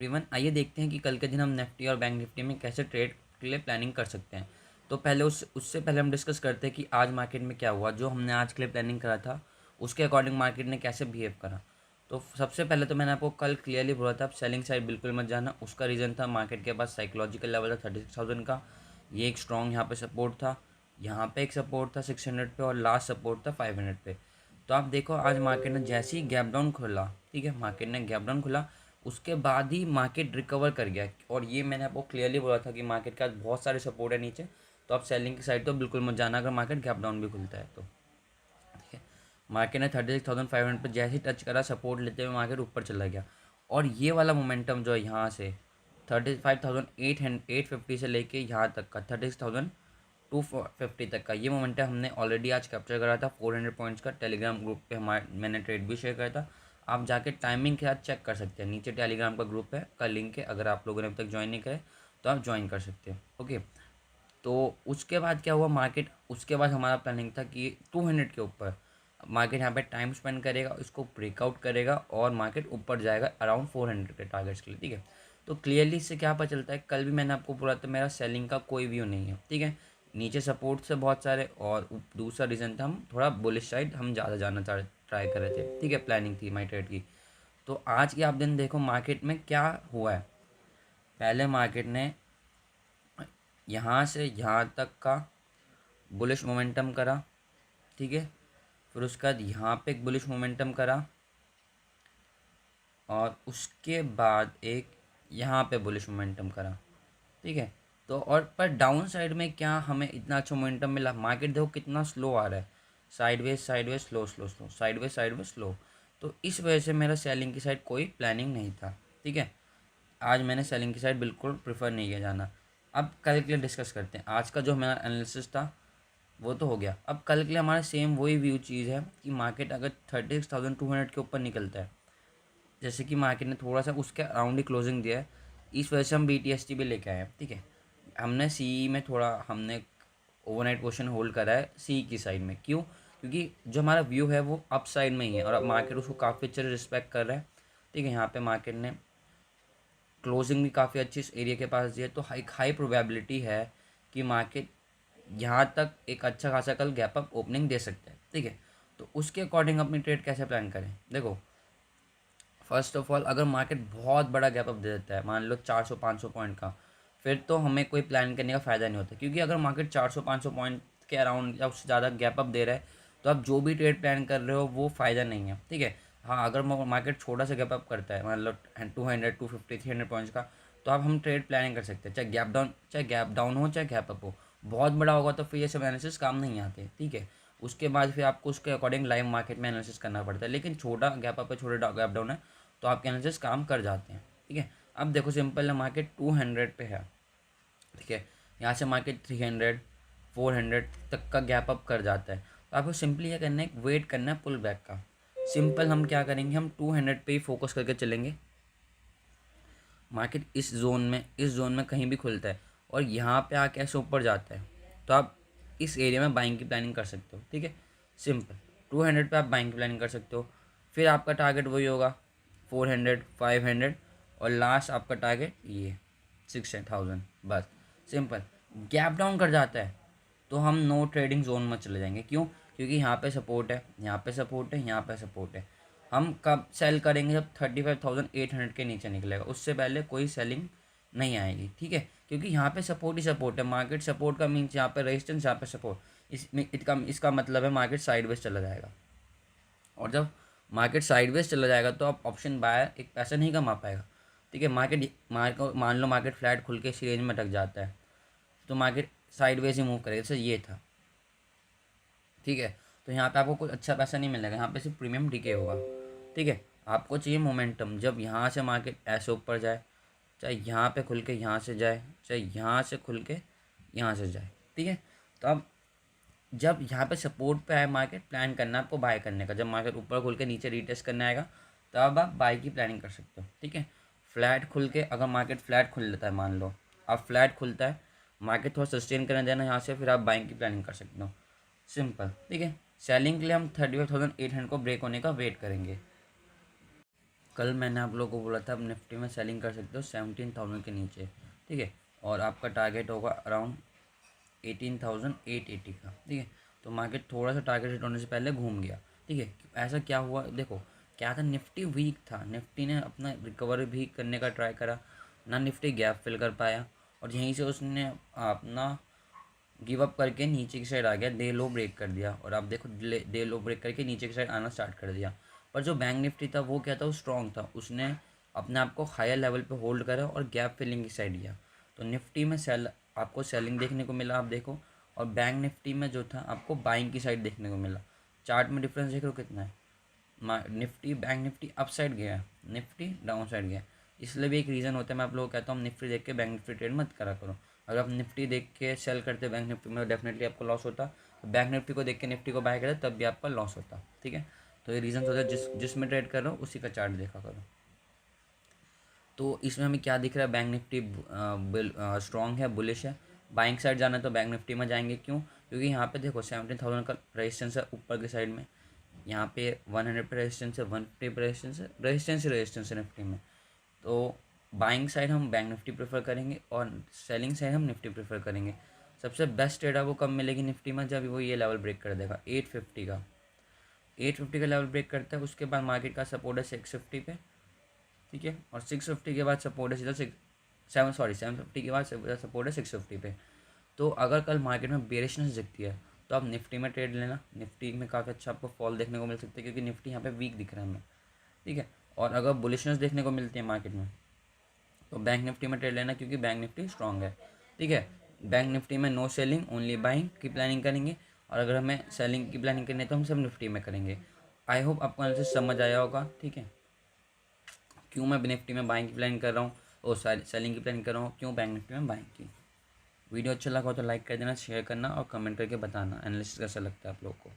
Everyone, आइए देखते हैं कि कल के दिन हम निफ्टी और बैंक निफ्टी में कैसे ट्रेड के लिए प्लानिंग कर सकते हैं। तो पहले उससे पहले हम डिस्कस करते हैं कि आज मार्केट में क्या हुआ। जो हमने आज के लिए प्लानिंग करा था उसके अकॉर्डिंग मार्केट ने कैसे बिहेव करा। तो सबसे पहले तो मैंने आपको कल क्लियरली बोला था, आप सेलिंग साइड बिल्कुल मत जाना। उसका रीज़न था मार्केट के पास साइकोलॉजिकल लेवल था 36,000 का। ये एक स्ट्रॉन्ग यहाँ पे सपोर्ट था, यहाँ पे एक सपोर्ट था 600 पे, और लास्ट सपोर्ट था 500 पे। तो आप देखो आज मार्केट ने जैसे ही गैप डाउन खोला, ठीक है, मार्केट ने गैप डाउन खोला, उसके बाद ही मार्केट रिकवर कर गया। और ये मैंने आपको क्लियरली बोला था कि मार्केट का बहुत सारे सपोर्ट है नीचे, तो आप सेलिंग की साइड तो बिल्कुल मत जाना अगर मार्केट गैप डाउन भी खुलता है तो। ठीक है, मार्केट ने 36,500 पर जैसे ही टच करा, सपोर्ट लेते हुए मार्केट ऊपर चला गया। और ये वाला मोमेंटम जो है यहाँ से 35,850 से लेके यहाँ तक का 36,250 तक का, ये मोमेंटम हमने ऑलरेडी आज कैप्चर करा था 400 पॉइंट्स का। टेलीग्राम ग्रुप पे हमारे मैंने ट्रेड भी शेयर करा था। आप जाके टाइमिंग के साथ चेक कर सकते हैं, नीचे टेलीग्राम का ग्रुप है, का लिंक है, अगर आप लोगों ने अभी तक ज्वाइन नहीं करे तो आप ज्वाइन कर सकते हैं। ओके, तो उसके बाद क्या हुआ, मार्केट उसके बाद हमारा प्लानिंग था कि 200 के ऊपर मार्केट यहाँ पे टाइम स्पेंड करेगा, इसको ब्रेकआउट करेगा और मार्केट ऊपर जाएगा अराउंड 400 के टारगेट्स के लिए। ठीक है, तो क्लियरली इससे क्या पता चलता है, कल भी मैंने आपको बोला था मेरा सेलिंग का कोई व्यू नहीं है। ठीक है, नीचे सपोर्ट से बहुत सारे, और दूसरा रीज़न था हम थोड़ा बुलिश साइड हम ज़्यादा जाना ट्राई कर रहे थे। ठीक है, प्लानिंग थी माई ट्रेड की। तो आज की आप दिन देखो मार्केट में क्या हुआ है। पहले मार्केट ने यहाँ से यहाँ तक का बुलिश मोमेंटम करा, ठीक है, फिर उसके बाद यहाँ पे एक बुलिश मोमेंटम करा, और उसके बाद एक यहाँ पे बुलिश मोमेंटम करा। ठीक है, तो और पर डाउन साइड में क्या हमें इतना अच्छा मोमेंटम मिला, मार्केट देखो कितना स्लो आ रहा है, sideways sideways slow slow slow, sideways sideways slow. तो इस वजह से मेरा सेलिंग की साइड कोई प्लानिंग नहीं था। ठीक है, आज मैंने सेलिंग की साइड बिल्कुल प्रेफर नहीं किया जाना। अब कल के लिए डिस्कस करते हैं। आज का जो हमारा एनालिसिस था वो तो हो गया। अब कल के लिए हमारा सेम वही व्यू चीज़ है कि मार्केट अगर 36,200 के ऊपर निकलता है, जैसे कि मार्केट ने थोड़ा सा उसके अराउंड ही क्लोजिंग दिया है, इस वजह से हम BTST भी लेके आए हैं। ठीक है, हमने CE में थोड़ा हमने ओवरनाइट पोजीशन होल्ड करा है CE की साइड में। क्यों? क्योंकि जो हमारा व्यू है वो अप साइड में ही है और अब मार्केट उसको काफ़ी अच्छे से रिस्पेक्ट कर रहा है। ठीक है, यहाँ पे मार्केट ने क्लोजिंग भी काफ़ी अच्छी इस एरिया के पास दी है, तो एक हाई प्रोबेबिलिटी है कि मार्केट यहाँ तक एक अच्छा खासा कल गैप अप ओपनिंग दे सकता है। ठीक है, तो उसके अकॉर्डिंग अपनी ट्रेड कैसे प्लान करें। देखो, फर्स्ट ऑफ ऑल अगर मार्केट बहुत बड़ा गैप अप दे देता है, मान लो 400-500 पॉइंट का, फिर तो हमें कोई प्लान करने का फ़ायदा नहीं होता। क्योंकि अगर मार्केट 400-500 पॉइंट के अराउंड या उससे ज़्यादा गैप अप दे रहा है तो आप जो भी ट्रेड प्लान कर रहे हो वो फ़ायदा नहीं है। ठीक है, हाँ, अगर मार्केट छोटा सा गैप अप करता है, मान लो 200, 250, 300 पॉइंट्स का, तो आप हम ट्रेड प्लानिंग कर सकते हैं, चाहे गैप डाउन हो चाहे गैप अप हो। बहुत बड़ा होगा तो फिर ये सब एनालिसिस काम नहीं आते। ठीक है, उसके बाद फिर आपको उसके अकॉर्डिंग लाइव मार्केट में एनालिसिस करना पड़ता है। लेकिन छोटा गैप अप है, छोटा गैप डाउन है, तो आपके एनालिसिस काम कर जाते हैं। ठीक है, अब देखो सिंपल है, मार्केट 200 पे है। ठीक है, यहाँ से मार्केट 300, 400 तक का गैप अप कर जाता है, तो आपको सिंपली क्या करना है, वेट करना है पुल बैक का। सिंपल हम क्या करेंगे, हम 200 पे ही फोकस करके चलेंगे। मार्केट इस जोन में कहीं भी खुलता है और यहाँ पे आके ऐसे ऊपर जाता है, तो आप इस एरिया में बाइंग की प्लानिंग कर सकते हो। ठीक है, सिंपल 200 पे आप बाइंग की प्लानिंग कर सकते हो। फिर आपका टारगेट वही होगा 400, 500, और लास्ट आपका टारगेट ये 6,000। बस सिंपल। गैप डाउन कर जाता है तो हम नो ट्रेडिंग जोन में चले जाएंगे। क्यों? क्योंकि यहाँ पे सपोर्ट है, यहाँ पे सपोर्ट है, यहाँ पे सपोर्ट है। हम कब सेल करेंगे, जब 35,800 के नीचे निकलेगा, उससे पहले कोई सेलिंग नहीं आएगी। ठीक है, क्योंकि यहाँ पे सपोर्ट ही सपोर्ट है। मार्केट सपोर्ट का मीन्स यहाँ पे रेजिस्टेंस, यहाँ पे सपोर्ट, इसका मतलब है मार्केट साइडवेज चला जाएगा। और जब मार्केट साइडवेज चला जाएगा तो आप ऑप्शन बायर एक पैसा नहीं कमा पाएगा। ठीक है, मान लो मार्केट फ्लैट खुल के इसी रेंज में अटक जाता है, तो मार्केट साइडवेज ही मूव करेगा। जैसे ये था, ठीक है, तो यहाँ पे आपको कुछ अच्छा पैसा नहीं मिलेगा, यहाँ पे सिर्फ प्रीमियम डीके होगा। ठीक है, आपको चाहिए मोमेंटम, जब यहाँ से मार्केट ऐसे ऊपर जाए, चाहे यहाँ पे खुल के यहाँ से जाए, चाहे यहाँ से खुल के यहाँ से जाए। ठीक है, तो अब जब यहाँ पे सपोर्ट पे आए मार्केट, प्लान करना है आपको बाय करने का। जब मार्केट ऊपर खुल के नीचे रीटेस्ट करने आएगा तब आप बाय की प्लानिंग कर सकते हो। ठीक है, फ्लैट खुल के अगर मार्केट फ्लैट खुल लेता है, मान लो अब फ्लैट खुलता है, मार्केट थोड़ा सस्टेन करने देना यहाँ से, फिर आप बाइंग की प्लानिंग कर सकते हो। सिंपल। ठीक है, सेलिंग के लिए हम 35,800 को ब्रेक होने का वेट करेंगे। कल मैंने आप लोगों को बोला था आप निफ्टी में सेलिंग कर सकते हो 17,000 के नीचे, ठीक है, और आपका टारगेट होगा अराउंड 18,880 का, ठीक है। तो मार्केट थोड़ा सा टारगेट हिट होने से पहले घूम गया, ठीक है। ऐसा क्या हुआ देखो, क्या था, निफ्टी वीक था, निफ्टी ने अपना रिकवर भी करने का ट्राई करा ना, निफ्टी गैप फिल कर पाया, और यहीं से उसने अपना गिव अप करके नीचे की साइड आ गया, डे लो ब्रेक कर दिया, और आप देखो डे लो ब्रेक करके नीचे की साइड आना स्टार्ट कर दिया। पर जो बैंक निफ्टी था वो क्या था, वो स्ट्रॉन्ग था, उसने अपने आप को हायर लेवल पे होल्ड करा और गैप फिलिंग की साइड गया। तो निफ्टी में आपको सेलिंग देखने को मिला, आप देखो, और बैंक निफ्टी में जो था आपको बाइंग की साइड देखने को मिला। चार्ट में डिफरेंस देख रहे हो कितना है, Nifty bank Nifty up side गया है, निफ्टी डाउन साइड गया है। इसलिए भी एक रीज़न होता है, मैं आप लोगों को कहता हूँ निफ्टी देख के बैंक निफ्टी ट्रेड मत करा करो। अगर आप निफ्टी देख के सेल करते बैंक निफ्टी में, डेफिनेटली आपको लॉस होता। बैंक निफ्टी को देख के निफ्टी को बाय करते तब भी आपका लॉस होता, ठीक है। तो ये रीज़न होता है, जिसमें ट्रेड कर रहा हो उसी का चार्ट देखा करो। तो इसमें हमें क्या दिख रहा है, बैंक निफ्टी स्ट्रॉन्ग है, बुलिश है। बाइंग साइड जाना है तो बैंक निफ्टी में जाएंगे, क्यों, क्योंकि यहाँ पे देखो 17,000 का रेजिस्टेंस है ऊपर की साइड में, यहाँ पे 100 पे रेजिस्टेंस है, 150 पे रेजिस्टेंस है निफ्टी में। तो बाइंग साइड हम बैंक निफ्टी प्रेफर करेंगे और सेलिंग साइड हम निफ्टी प्रेफर करेंगे। सबसे बेस्ट ट्रेड आपको कब मिलेगी निफ्टी में, जब वो ये लेवल ब्रेक कर देगा 850 का, 850 का लेवल ब्रेक करता है, उसके बाद मार्केट का सपोर्ट है 650 पे, ठीक है, और 650 के बाद सपोर्ट है सीधा 750 के बाद सपोर्ट है 650 पे। तो अगर कल मार्केट में बेरिशनेस दिखती है तो आप निफ्टी में ट्रेड लेना, निफ्टी में काफ़ी अच्छा आपको फॉल देखने को मिल सकता है, क्योंकि निफ्टी यहाँ पे वीक दिख रहा है हमें, ठीक है। और अगर बुलिशनेस देखने को मिलती है मार्केट में तो बैंक निफ्टी में ट्रेड लेना, क्योंकि बैंक निफ्टी स्ट्रांग है, ठीक है। बैंक निफ्टी में नो सेलिंग ओनली बाइंग की प्लानिंग करेंगे, और अगर हमें सेलिंग की प्लानिंग करनी है तो हम सब निफ्टी में करेंगे। आई होप आपको एनालिसिस समझ आया होगा, ठीक है। क्यों मैं निफ्टी में बाइंग की प्लानिंग कर रहा हूँ और सेलिंग की प्लानिंग कर रहा हूँ, क्यों बैंक निफ्टी में बाइंग की। वीडियो अच्छा लगा हो तो लाइक कर देना, शेयर करना और कमेंट करके बताना एनालिसिस कैसा लगता है आप लोग को।